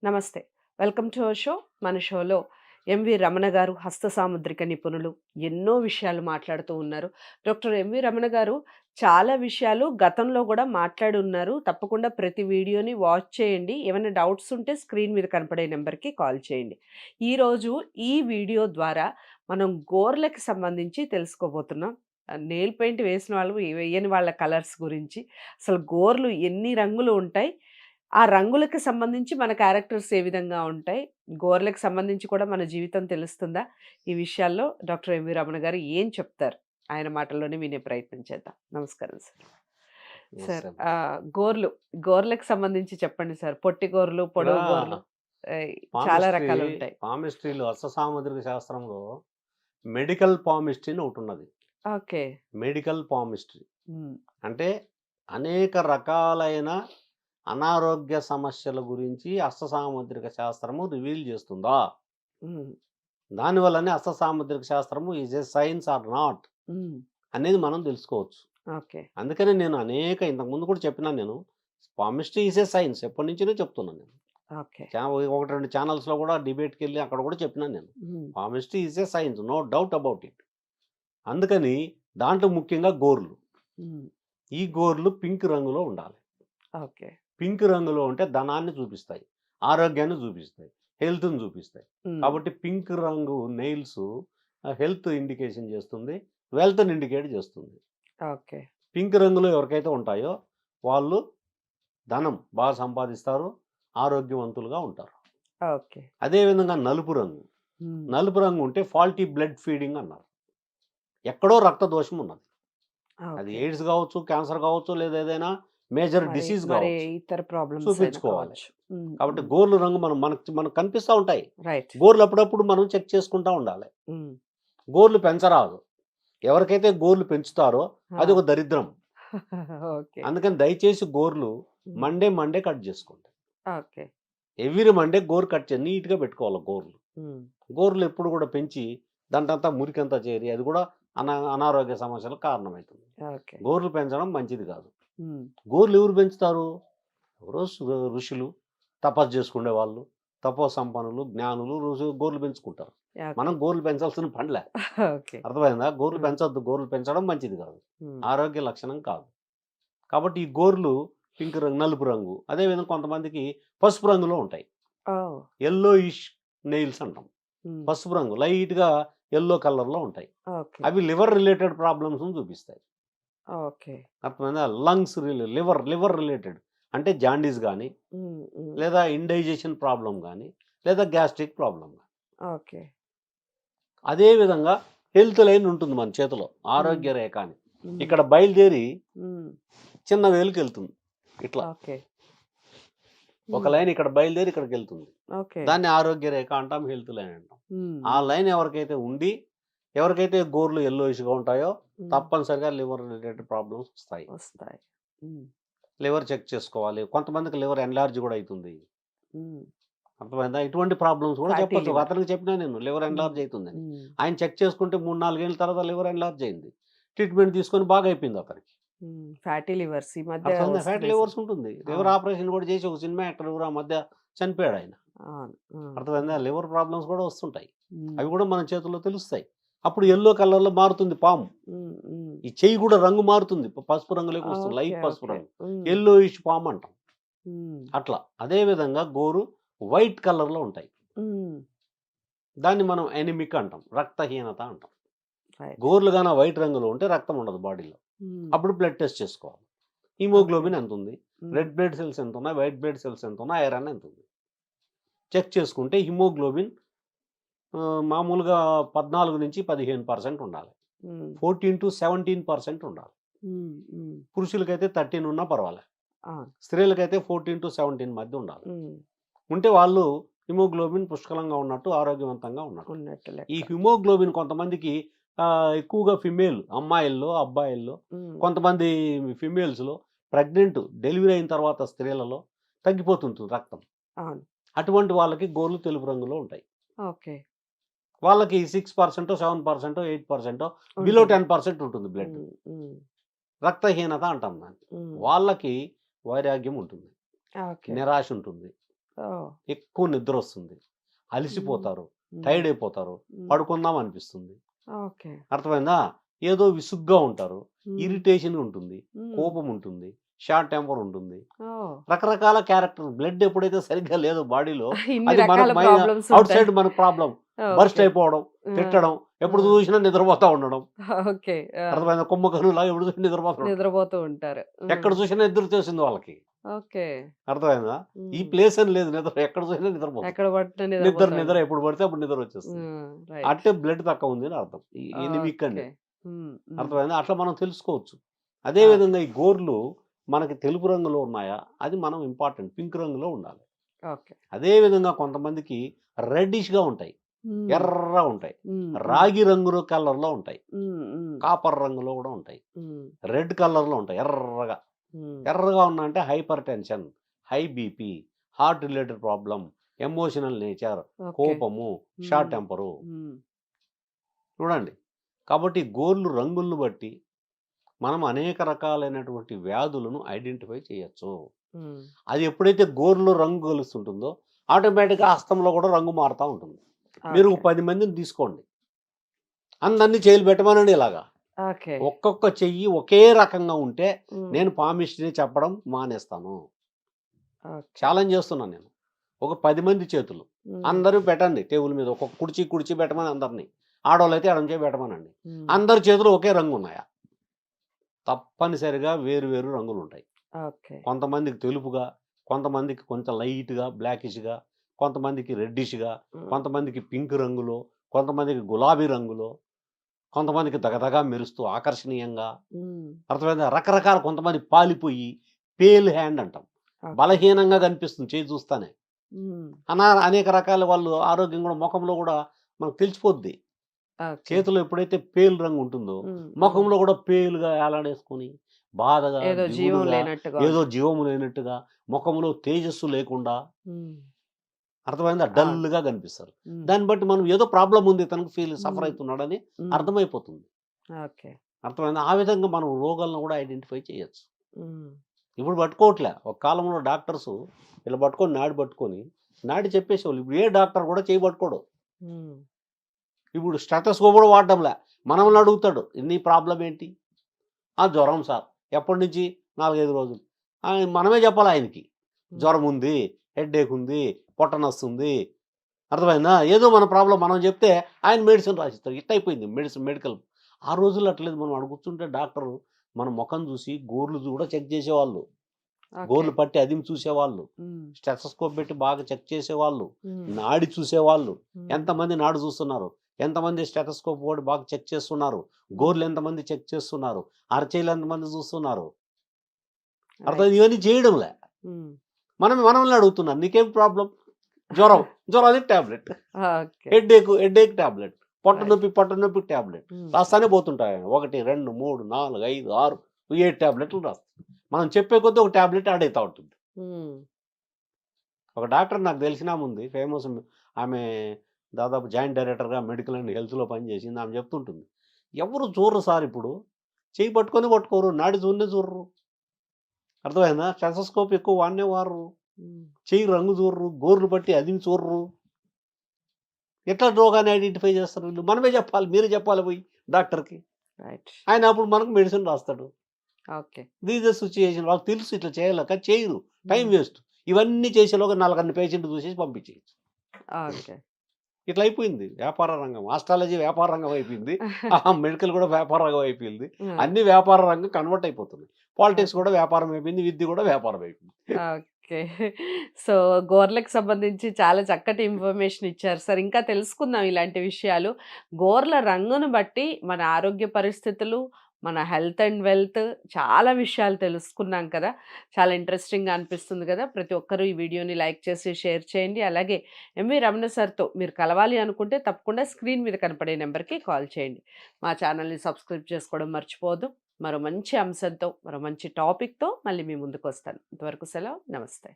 నమస్తే. Welcome to our show. మన షోలో ఎంవి రమణ గారు హస్త సాముద్రిక నిపుణులు. ఎన్నో విషయాలు మాట్లాడుతూ ఉన్నారు. డాక్టర్ ఎంవి రమణ గారు చాలా విషయాలు గతంలో గూడా మాట్లాడున్నారు. తప్పకుండా ప్రతి వీడియోని వాచ్ చేయండి. ఏమైనా డౌట్స్ ఉంటే స్క్రీన్ మీద కనపడే నంబర్‌కి కాల్ చేయండి. ఈరోజు ఈ వీడియో ద్వారా మనం గోర్లకి సంబంధించి తెలుసుకోబోతున్నాం. నెయిల్ పెయింట్ వేసిన వాళ్ళు, వేయని వాళ్ళ కలర్స్ గురించి, అసలు గోర్లు ఎన్ని రంగులు ఉంటాయి? ఆ రంగులకి సంబంధించి మన క్యారెక్టర్స్ ఏ విధంగా ఉంటాయి? గోర్లకి సంబంధించి కూడా మన జీవితం తెలుస్తుందా? ఈ విషయాల్లో డాక్టర్ ఎంవి రమణ గారు ఏం చెప్తారు? ఆయన మాటల్లోనే వినే ప్రయత్నం చేద్దాం. నమస్కారం సార్. సార్ నమస్తే. గోర్లకి సంబంధించి చెప్పండి సార్. పొట్టి గోర్లు, ఇక్కడ పొడవు గోర్లు ఆహ్, చాలా పామిస్ట్రీ, రకాలుంటాయి. పామిస్ట్రీలో అర్థసాముద్రిక శాస్త్రంలో మెడికల్ పామిస్ట్రీ అని ఒకటున్నది. ఓకే. మెడికల్ పామిస్ట్రీ హ్మ్. అంటే అనేక రకాలైన అనారోగ్య సమస్యల గురించి అష్టసాముద్రిక శాస్త్రము రివీల్ చేస్తుందా? హ్మ్. దానివల్లనే అష్టసాముద్రిక శాస్త్రము is a science or not hmm. అనేది మనం తెలుసుకోవచ్చు. ఓకే. అందుకనే నేను ఇంతకుముందు కూడా చెప్పినాను నేను. పామిస్ట్రీ ఈజ్ ఎ సైన్స్ ఎప్పటినుంచో చెప్తున్నాను నేను. ఓకే. 1, 2 ఛానల్స్‌లో కూడా డిబేట్‌కెళ్ళి అక్కడ కూడా చెప్పినాను నేను. Hmm. Palmistry is a science. No doubt about it. అందుకని దాంట్లో ముఖ్యంగా గోర్లు. హ్మ్. ఈ గోర్లు పింక్ రంగులో ఉండాలి. ఓకే. పింక్ రంగులో ఉంటే ధనాన్ని చూపిస్తాయి. ఆరోగ్యాన్ని చూపిస్తాయి. హెల్త్‌ని చూపిస్తాయి. హ్మ్. కాబట్టి పింక్ రంగు నెయిల్స్ హెల్త్ ఇండికేషన్ చేస్తుంది. వెల్త్‌ని ఇండికేట్ చేస్తుంది. ఓకే. పింక్ రంగులో ఎవరికైతే ఉంటాయో వాళ్ళు ధనం బాగా సంపాదిస్తారు. ఆరోగ్యవంతులుగా ఉంటారు. ఓకే. అదే విధంగా నలుపు రంగు. హ్మ్. నలుపు రంగు ఉంటే ఫాల్టీ బ్లడ్ ఫీడింగ్ అన్నారు. ఎక్కడో రక్త దోషం ఉన్నది. అది ఓకే. ఎయిడ్స్ కావచ్చు, క్యాన్సర్ కావచ్చు, లేదా ఏదైనా మేజర్ మరి డిసీజ్ మరి కావచ్చు. ఇతర ప్రాబ్లమ్స్ అయినా చూపించుకోవాలి. కావచ్చు. హ్మ్. కాబట్టి హ్మ్. గోర్లు రంగు మనకు కనిపిస్తా ఉంటాయి. రైట్. గోర్లు అప్పుడప్పుడు మనం చెక్ చేసుకుంటా ఉండాలి. హ్మ్. గోర్లు పెంచరాదు. ఎవరికైతే గోర్లు పెంచుతారో ఆ! అది ఒక దరిద్రం. ఓకే. అందుకని దయచేసి గోర్లు హ్మ్. మండే కట్ చేసుకోండి. ఓకే. ఎవ్రీ మండే గోరు కట్ చేయండి. నీట్‌గా పెట్టుకోవాలి గోర్లు. హ్మ్. గోర్లు ఎప్పుడు కూడా పెంచి దాంటంతా మురికంతా చేరి అది కూడా అనారోగ్య సమస్యలకు కారణమైతుంది. ఓకే. గోర్లు పెంచడం మంచిది కాదు. హ్మ్. గోర్లు ఎవరు పెంచుతారు? ఎవరో ఋషులు, తపస్సు చేసుకునేవాళ్ళు, తపో సంపన్నులు, జ్ఞానులు గోర్లు పెంచుకుంటారు. మనం ఓకే. గోర్లు పెంచాల్సిన పనిలే. ఓకే. అర్థమైందా? గోర్లు హ్మ్. పెంచొద్దు. గోర్లు పెంచడం మంచిది కాదు. హ్మ్. ఆరోగ్య లక్షణం కాదు. కాబట్టి ఈ గోర్లు పింక్ రంగు, నలుపు రంగు. అదేవిధంగా కొంతమందికి పసుపు రంగులో ఉంటాయి. ఓహ్! యెల్లోయిష్ నెయిల్స్ అంటాం. హ్మ్. పసుపు రంగు లైట్‌గా యెల్లో కలర్‌లో ఉంటాయి. ఓకే. అవి లివర్ రిలేటెడ్ ప్రాబ్లమ్స్‌ని చూపిస్తాయి. ఓకే. అర్థమైందా? లంగ్స్ లివర్ రిలేటెడ్ అంటే జాండీస్ గాని, హ్మ్. హ్మ్. లేదా ఇండైజెషన్ ప్రాబ్లమ్ గాని, లేదా గ్యాస్ట్రిక్ ప్రాబ్లమ్ గాని. ఓకే. అదే విధంగా హెల్త్ లైన్ ఉంటుంది మన చేతిలో. హ్మ్. ఆరోగ్య రేఖ అని. హ్మ్. ఇక్కడ బయలుదేరి హ్మ్. చిన్న వేలుకెళ్తుంది. ఇట్లా. ఓకే. ఒక హ్మ్. లైన్ ఇక్కడ బయలుదేరి ఇక్కడికెళ్తుంది. ఓకే. దాన్ని ఆరోగ్య రేఖ అంటాం. హెల్త్ లైన్ అంటాం. హ్మ్. ఆ హ్మ్. లైన్ ఎవరికైతే గోర్లు యెల్లోయిష్‌గా ఉంటాయో హ్మ్. తప్పనిసరిగా లివర్ రిలేటెడ్ ప్రాబ్లమ్స్ వస్తాయి. వస్తాయి. హ్మ్. లివర్ చెక్ చేసుకోవాలి. కొంతమందికి లివర్ ఎన్‌లార్జ్ గూడా అయితుంది. హ్మ్. అర్థమైందా? ఇటువంటి ప్రాబ్లమ్స్ కూడా ఫ్యాటీ చెప్పొచ్చు. లివర్. అతనికి చెప్పినా నేను లివర్ హ్మ్. ఎన్‌లార్జ్ అయితుందని. హ్మ్. ఆయన చెక్ చేసుకుంటే 3, 4 ఏళ్ల తర్వాత లివర్ ఎన్‌లార్జ్ అయింది. ట్రీట్మెంట్ తీసుకొని బాగయిపోయింది అతనికి. హ్మ్. ఫ్యాటీ లివర్స్ ఈ మధ్య అర్థమైందా? ఫ్యాటీ వస్తున్నాయి సార్. లివర్స్ ఉంటుంది. లివర్ అవును. ఆపరేషన్ కూడా చేసి ఒక సినిమా యాక్టర్ ఎవరో ఆ మధ్య చనిపోయాడాయన. అవును. ఆ! అర్థమైందా? హ్మ్. లివర్ ప్రాబ్లమ్స్ కూడా వస్తుంటాయి. హ్మ్. అవి కూడా మన చేతుల్లో తెలుస్తాయి. అప్పుడు యెల్లో కలర్‌లో మారుతుంది పాము. హ్మ్. హ్మ్. ఈ చెయ్యి కూడా రంగు మారుతుంది. పసుపు రంగులోకి వస్తుంది. ఓకే. లైట్ పసుపు ఓకే. రంగు. హ్మ్. యెల్లోయిష్ పామ్ అంటాం. హ్మ్. అట్లా. అదే విధంగా గోరు వైట్ కలర్‌లో ఉంటాయి. హ్మ్. దాన్ని మనం ఎనిమిక్ అంటాం. రక్తహీనత అంటాం. రైట్. గోర్లు గాన వైట్ రంగులో ఉంటే రక్తం ఉండదు బాడీలో. హ్మ్. అప్పుడు బ్లడ్ టెస్ట్ చేసుకోవాలి. ఓకే. హిమోగ్లోబిన్ ఎంతుంది? హ్మ్. రెడ్ బ్లడ్ సెల్స్ ఎంతున్నయి? వైట్ బ్లడ్ సెల్స్ ఎంతున్నయి? ఐరన్ ఎంతుంది? చెక్ చేసుకుంటే హిమోగ్లోబిన్ మామూలుగా 14-15% ఉండాలి. హ్మ్. 14-17% ఉండాలి. హ్మ్. హ్మ్. పురుషులకైతే 13 ఉన్నా పర్వాలే. అవును. స్త్రీలకైతే 14-17 మధ్య ఉండాలి. హ్మ్. ఉంటే వాళ్ళు హిమోగ్లోబిన్ పుష్కలంగా ఉన్నట్టు, ఆరోగ్యవంతంగా ఉన్నట్టు. ఉన్నట్టు ఈ లెక్క. హిమోగ్లోబిన్ కొంతమందికి ఎక్కువగా అమ్మాయిల్లో, అబ్బాయిల్లో, హ్మ్. కొంతమంది ఫిమేల్స్‌లో డెలివరీ అయిన తర్వాత స్త్రీలలో తగ్గిపోతుంటుంది రక్తం. అవును. అటువంటి వాళ్ళకి గోర్లు తెలుపు రంగులో ఉంటాయి. ఓకే. వాళ్ళకి 6%, 7%, 8% బిలో ఉంటుంది. 10% ఉంటుంది బ్లడ్. హ్మ్. హ్మ్. రక్తహీనత అంటాం దాన్ని. హ్మ్. వాళ్ళకి వైరాగ్యం ఉంటుంది. ఓకే. నిరాశ ఉంటుంది. ఓహ్! ఎక్కువ నిద్రొస్తుంది. హ్మ్. అలిసిపోతారు. హ్మ్. టైర్డ్ అయిపోతారు. హ్మ్. పడుకుందాం అనిపిస్తుంది. ఓకే. అర్థమైందా? ఏదో విసుగ్గా ఉంటారు. హ్మ్. ఇరిటేషన్ ఉంటుంది. హ్మ్. కోపం ఉంటుంది. షార్ట్ టెంపర్ ఉంటుంది. ఓహ్! రకరకాల క్యారెక్టర్ బ్లడ్ ఎప్పుడైతే సరిగ్గా లేదో బాడీలో ఇన్ని అది రకాల మనకు ప్రాబ్లమ్స్ ఔట్ ఉంటాయి. సైడ్ మనకు ప్రాబ్లమ్. Burst okay. అయిపోవడం, ఆ! తిట్టడం, ఆ! ఎప్పుడు చూసినా నిద్రపోతా ఉండడం. ఓకే. ఆ! అర్థమైందా? కుంభకర్ణులాగా ఎప్పుడు చూసినా నిద్రపోతా ఉంటారు. నిద్రపోతూ ఉంటారు. ఎక్కడ హ్మ్. చూసినా నిద్రొచ్చేసింది వాళ్ళకి. ఓకే. అర్థమైందా? ఈ హ్మ్. ప్లేస్ అని లేదు నిద్ర. ఎక్కడ చూసినా నిద్రపోతారు. ఎక్కడ పట్టినా నిద్ర నిద్రపోతూ నిద్ర ఉంటారు. ఎప్పుడు పడితే అప్పుడు నిద్రొచ్చేస్తుంది. హ్మ్. రైట్. అంటే బ్లడ్ తక్కువ ఉంది అని అర్థం. Anaemic okay. అండి. హ్మ్. హ్మ్. అర్థమైందా? అట్లా మనం తెలుసుకోవచ్చు. అదే ఓకే. విధంగా ఈ గోర్లు మనకి తెలుపు రంగులో ఉన్నాయా? అది మనం ఇంపార్టెంట్. పింక్ రంగులో ఉండాలి. ఓకే. అదే విధంగా కొంతమందికి రెడ్డిష్‌గా ఉంటాయి. హ్మ్. ఎర్రగా ఉంటాయి. హ్మ్. హ్మ్. రాగి రంగులో కలర్‌లో ఉంటాయి. హ్మ్. హ్మ్. కాపర్ రంగులో గూడా ఉంటాయి. హ్మ్. రెడ్ కలర్‌లో ఉంటాయి ఎర్రగా. హ్మ్. ఎర్రగా ఉన్నాయంటే hyper tension, high BP, heart related problem, emotional nature, okay. కోపము, షార్ట్ హ్మ్. టెంపరు. హ్మ్. చూడండి. కాబట్టి గోర్లు రంగులను బట్టి మనం అనేక రకాలైనటువంటి వ్యాధులను ఐడెంటిఫై చేయొచ్చు. హ్మ్. అది ఎప్పుడైతే గోరులో రంగు కలుస్తుంటుందో ఆటోమేటిక్‌గా హస్తంలో కూడా రంగు మారుతా ఉంటుంది. మీరు ఓకే. 10 మందిని తీసుకోండి. అందరిని చెయ్యిలు పెట్టమనండి ఇలాగా. ఓకే. ఒక్కొక్క చెయ్యి ఒకే రకంగా ఉంటే హ్మ్. నేను పామిస్ట్రీ చెప్పడం మానేస్తాను. ఓకే. ఛాలెంజ్ చేస్తున్నాను నేను. ఒక 10 మంది చేతులు. హ్మ్. అందరూ పెట్టండి టేబుల్ మీద. ఒక్కొక్క కుర్చీ పెట్టమని అందరిని. ఆడోళ్ళైతే ఎడమ చేయి పెట్టమనండి. హ్మ్. అందరి చేతులు ఒకే రంగున్నాయా? తప్పనిసరిగా వేరు వేరు రంగులుంటాయి. ఓకే. కొంతమందికి తెలుపుగా, కొంతమందికి కొంచెం లైట్‌గా బ్లాకిష్‌గా, కొంతమందికి రెడ్డిష్‌గా, హ్మ్. కొంతమందికి పింక్ రంగులో, కొంతమందికి గులాబీ రంగులో, కొంతమందికి దగదగా మెరుస్తూ ఆకర్షణీయంగా. హ్మ్. అర్థమైందా? రకరకాల కొంతమంది పాలిపోయి పేల్ హ్యాండ్ అంటాం. ఓకే. బలహీనంగా కనిపిస్తుంది చేయి చూస్తానే. హ్మ్. అనేక రకాల వాళ్ళు ఆరోగ్యం కూడా మొఖంలో కూడా మనకు తెలిసిపోద్ది. ఓకే. చేతిలో ఎప్పుడైతే పేలు రంగు ఉంటుందో, హ్మ్. హ్మ్. మొఖంలో కూడా పేలుగా ఏలాడేసుకొని, బాధగా, ఏదో జీవం దిగులుగా, లేనట్టుగా ఏదో ఉంటుంది. జీవము లేనట్టుగా, మొఖంలో తేజస్సు లేకుండా, హ్మ్. అర్థమైందా? అవును. డల్‌గా కనిపిస్తారు. హ్మ్. దాన్ని బట్టి మనం ఏదో ప్రాబ్లమ్ ఉంది ఇతనికి సఫర్ హ్మ్. అయితున్నాడని హ్మ్. అర్థమైపోతుంది. ఓకే. అర్థమైందా? ఆ విధంగా మనం రోగాలను కూడా ఐడెంటిఫై చేయొచ్చు. హ్మ్. ఇప్పుడు పట్టుకోవట్లే. ఒక కాలంలో డాక్టర్సు ఇలా పట్టుకొని నాడి చెప్పేసేవాళ్ళు. ఇప్పుడు ఏ డాక్టర్ కూడా చెయ్యి పట్టుకోడు. హ్మ్. ఇప్పుడు స్టెతస్కోప్ కూడా వాడడంలే. మనల్ని అడుగుతాడు. "నీ ప్రాబ్లమ్ ఏంటి?" "ఆ! జ్వరం సార్." "ఎప్పటినుంచి?" 4, 5 రోజులు. మనమే చెప్పాలి ఆయనకి. హ్మ్. జ్వరం ఉంది, హెడ్‌ఏక్ ఉంది, పొట్ట నొస్తుంది. అర్థమైందా? ఏదో మన ప్రాబ్లమ్ మనం చెప్తే ఆయన మెడిసిన్ రాసిస్తారు. ఇట్ట అయిపోయింది మెడికల్. ఆ రోజుల్లో అట్లేదు. మనం ఆడ కూర్చుంటే డాక్టరు మన మొఖం చూసి గోర్లు కూడా చెక్ చేసేవాళ్ళు. ఓకే. గోర్లు పట్టి అదిమి చూసేవాళ్ళు. హ్మ్. స్టెతస్కోప్ పెట్టి బాగా చెక్ చేసేవాళ్ళు. హ్మ్. నాడి చూసేవాళ్ళు. హ్మ్. ఎంతమంది నాడి చూస్తున్నారు? ఎంతమంది స్టెతస్కోప్ వాడి బాగా చెక్ చేస్తున్నారు? హ్మ్. గోర్లు ఎంతమంది చెక్ చేస్తున్నారు? అరచేయిలు ఎంతమంది చూస్తున్నారు? రైట్. ఇవన్నీ చేయడంలే. హ్మ్. మనల్ని అడుగుతున్నారు. నీకేం ప్రాబ్లమ్? జ్వరం. జ్వరానికి tablet. Okay. Headache tablet. Right. పొట్ట నొప్పికి టాబ్లెట్. హ్మ్. రాస్తానే పోతుంటాయన. 1, 2, 3, 4, 5, 6, 7 టాబ్లెట్‌లు రాస్తారు. మనం చెప్పే కొద్దీ ఒక టాబ్లెట్ యాడ్ అయితా ఉంటుంది. హ్మ్. ఒక డాక్టర్ నాకు తెలిసినాముంది. ఫేమస్ ఆమె దాదాపు జాయింట్ డైరెక్టర్‌గా మెడికల్ అండ్ హెల్త్‌లో పనిచేసింది. ఆమె చెప్తుంటుంది. ఎవరు చూడరు సార్ ఇప్పుడు. చెయ్యి పట్టుకోరు. నాడి చూడరు. అర్థమైందా? స్టెతస్కోప్ ఎక్కువ వాడరు. హ్మ్. చెయ్యి రంగు చూడరు. గోర్లు పట్టి అదిమి చూడరు. ఎట్లా రోగాన్ని ఐడెంటిఫై చేస్తారు వీళ్ళు? మనమే చెప్పాలి. మీరే చెప్పాలి పోయి డాక్టర్‌కి. రైట్. ఆయన అప్పుడు మనకు మెడిసిన్ రాస్తాడు. ఓకే. This the situation. వాళ్ళకి తెలుసు ఇట్లా చేయాలి. కానీ చేయరు. టైం హ్మ్. వేస్ట్. ఇవన్నీ చేసేలోగా 4 పేషెంట్ చూసేసి పంపించేయొచ్చు. ఓకే. ఇట్లా అయిపోయింది వ్యాపార రంగం. ఆస్ట్రాలజీ వ్యాపార రంగం అయిపోయింది. మెడికల్ కూడా వ్యాపార రంగం అయిపోయింది. ఆ! అన్నీ వ్యాపార రంగం కన్వర్ట్ అయిపోతుంది. Politics okay. కూడా వ్యాపారం అయిపోయింది. విద్య కూడా వ్యాపారం అయిపోయింది. ఓకే. సో, గోర్లకు సంబంధించి చాలా చక్కటి ఇన్ఫర్మేషన్ ఇచ్చారు సార్. ఇంకా తెలుసుకుందాం ఇలాంటి విషయాలు. గోర్ల రంగును బట్టి మన ఆరోగ్య పరిస్థితులు, మన హెల్త్ అండ్ వెల్త్ చాలా విషయాలు తెలుసుకున్నాం కదా! చాలా ఇంట్రెస్టింగ్‌గా అనిపిస్తుంది కదా! ప్రతి ఒక్కరు ఈ వీడియోని లైక్ చేసి, షేర్ చేయండి. అలాగే ఎంవి రమణ సార్‌తో మీరు కలవాలి అనుకుంటే తప్పకుండా స్క్రీన్ మీద కనపడే నంబర్‌కి కాల్ చేయండి. మా ఛానల్‌ని సబ్స్క్రైబ్ చేసుకోవడం మర్చిపోవద్దు. మరో మంచి అంశంతో, మరో మంచి టాపిక్‌తో మళ్ళీ మీ ముందుకొస్తాను. అంతవరకు సెలవు. నమస్తే.